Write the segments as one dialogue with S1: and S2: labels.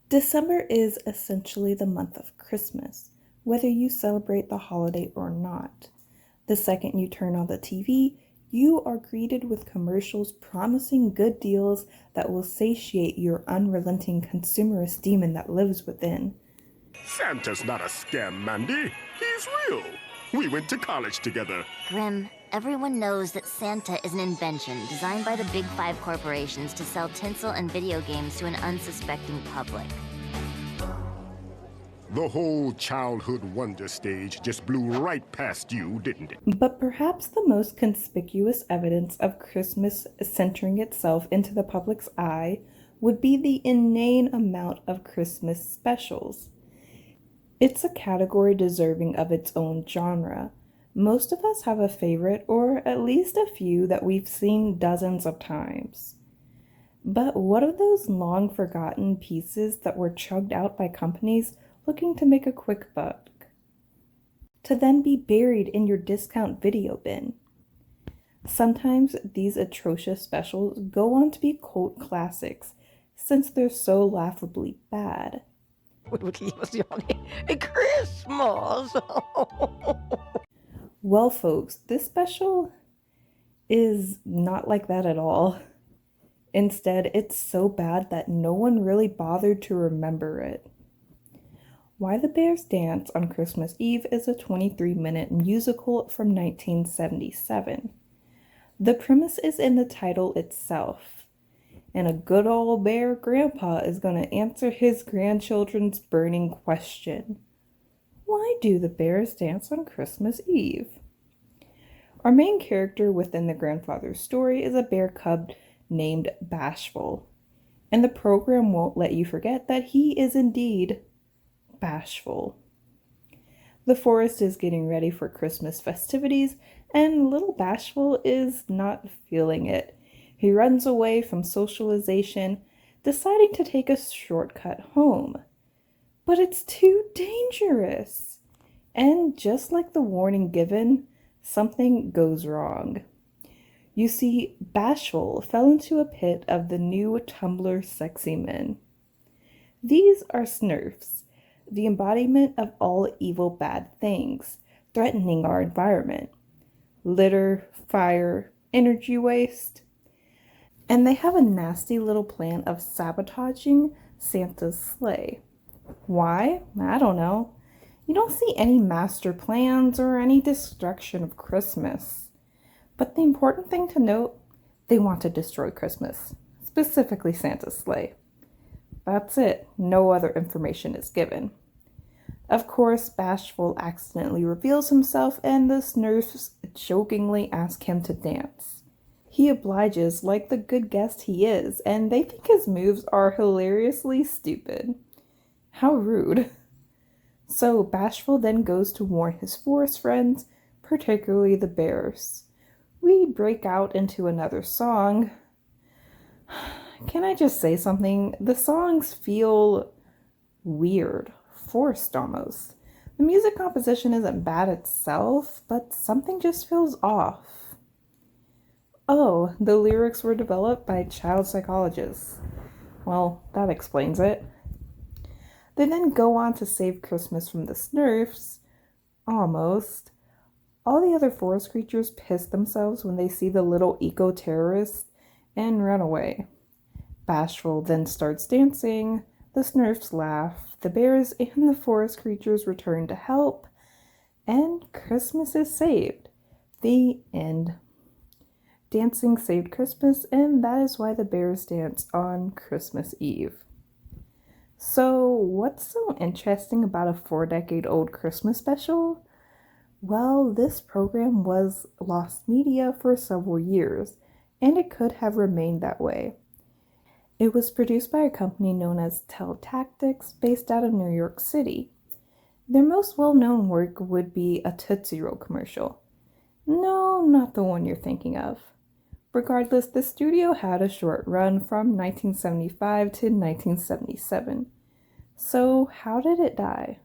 S1: December is essentially the month of Christmas, whether you celebrate the holiday or not. The second you turn on the TV, you are greeted with commercials promising good deals that will satiate your unrelenting consumerist demon that lives within.
S2: Santa's not a scam, Mandy. He's real. We went to college together.
S3: Grim, everyone knows that Santa is an invention designed by the Big Five corporations to sell tinsel and video games to an unsuspecting public.
S2: The whole childhood wonder stage just blew right past you, didn't it?
S1: But perhaps the most conspicuous evidence of Christmas centering itself into the public's eye would be the inane amount of Christmas specials. It's a category deserving of its own genre. Most of us have a favorite, or at least a few that we've seen dozens of times. But what of those long-forgotten pieces that were chugged out by companies looking to make a quick buck, to then be buried in your discount video bin? Sometimes these atrocious specials go on to be cult classics, since they're so laughably bad.
S4: Christmas!
S1: Well, folks, this special is not like that at all. Instead, it's so bad that no one really bothered to remember it. Why the Bears Dance on Christmas Eve is a 23-minute musical from 1977. The premise is in the title itself. And a good old bear grandpa is going to answer his grandchildren's burning question. Why do the bears dance on Christmas Eve? Our main character within the grandfather's story is a bear cub named Bashful. And the program won't let you forget that he is indeed bashful. The forest is getting ready for Christmas festivities, and little Bashful is not feeling it. He runs away from socialization, deciding to take a shortcut home. But it's too dangerous. And just like the warning given, something goes wrong. You see, Bashful fell into a pit of the new Tumblr sexy men. These are Smurfs, the embodiment of all evil bad things, threatening our environment. Litter, fire, energy waste. And they have a nasty little plan of sabotaging Santa's sleigh. Why? I don't know. You don't see any master plans or any destruction of Christmas. But the important thing to note, they want to destroy Christmas, specifically Santa's sleigh. That's it. No other information is given. Of course, Bashful accidentally reveals himself and the Smurfs jokingly ask him to dance. He obliges like the good guest he is, and they think his moves are hilariously stupid. How rude. So Bashful then goes to warn his forest friends, particularly the bears. We break out into another song. Can I just say something? The songs feel weird, forced almost. The music composition isn't bad itself, but something just feels off. Oh, the lyrics were developed by child psychologists. Well, that explains it. They then go on to save Christmas from the Smurfs. Almost. All the other forest creatures piss themselves when they see the little eco-terrorists and run away. Bashful then starts dancing. The Smurfs laugh. The bears and the forest creatures return to help. And Christmas is saved. The end. Dancing saved Christmas, and that is why the bears dance on Christmas Eve. So, what's so interesting about a 4-decade-old Christmas special? Well, this program was lost media for several years, and it could have remained that way. It was produced by a company known as Tactics, based out of New York City. Their most well-known work would be a Tootsie Roll commercial. No, not the one you're thinking of. Regardless, the studio had a short run from 1975 to 1977. So, how did it die?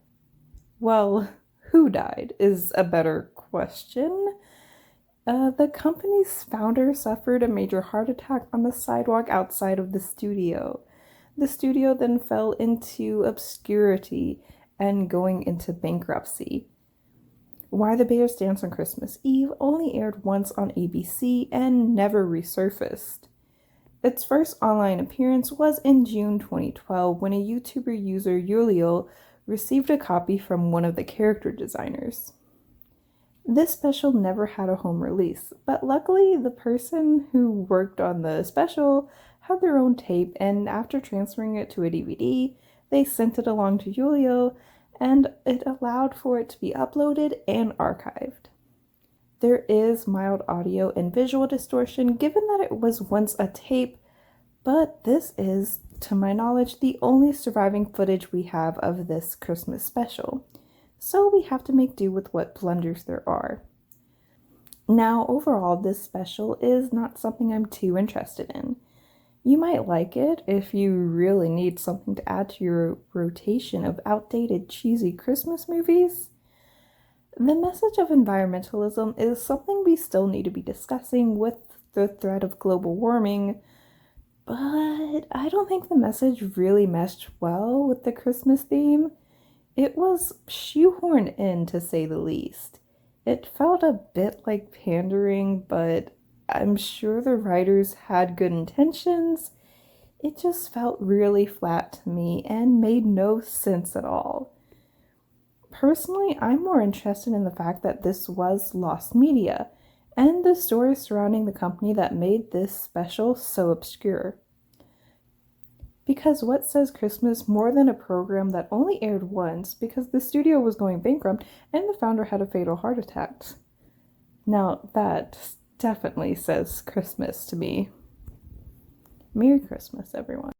S1: Well, who died is a better question. The company's founder suffered a major heart attack on the sidewalk outside of the studio. The studio then fell into obscurity and going into bankruptcy. Why the Bears Dance on Christmas Eve only aired once on ABC and never resurfaced. Its first online appearance was in June 2012 when a YouTuber user, Yulio, received a copy from one of the character designers. This special never had a home release, but luckily the person who worked on the special had their own tape, and after transferring it to a DVD, they sent it along to Yulio, and it allowed for it to be uploaded and archived. There is mild audio and visual distortion given that it was once a tape, but this is, to my knowledge, the only surviving footage we have of this Christmas special, so we have to make do with what blunders there are. Now, overall, this special is not something I'm too interested in. You might like it if you really need something to add to your rotation of outdated, cheesy Christmas movies. The message of environmentalism is something we still need to be discussing with the threat of global warming, but I don't think the message really meshed well with the Christmas theme. It was shoehorned in, to say the least. It felt a bit like pandering, but I'm sure the writers had good intentions. It just felt really flat to me and made no sense at all. Personally, I'm more interested in the fact that this was lost media, and the story surrounding the company that made this special so obscure. Because what says Christmas more than a program that only aired once because the studio was going bankrupt and the founder had a fatal heart attack? Now, that definitely says Christmas to me. Merry Christmas, everyone.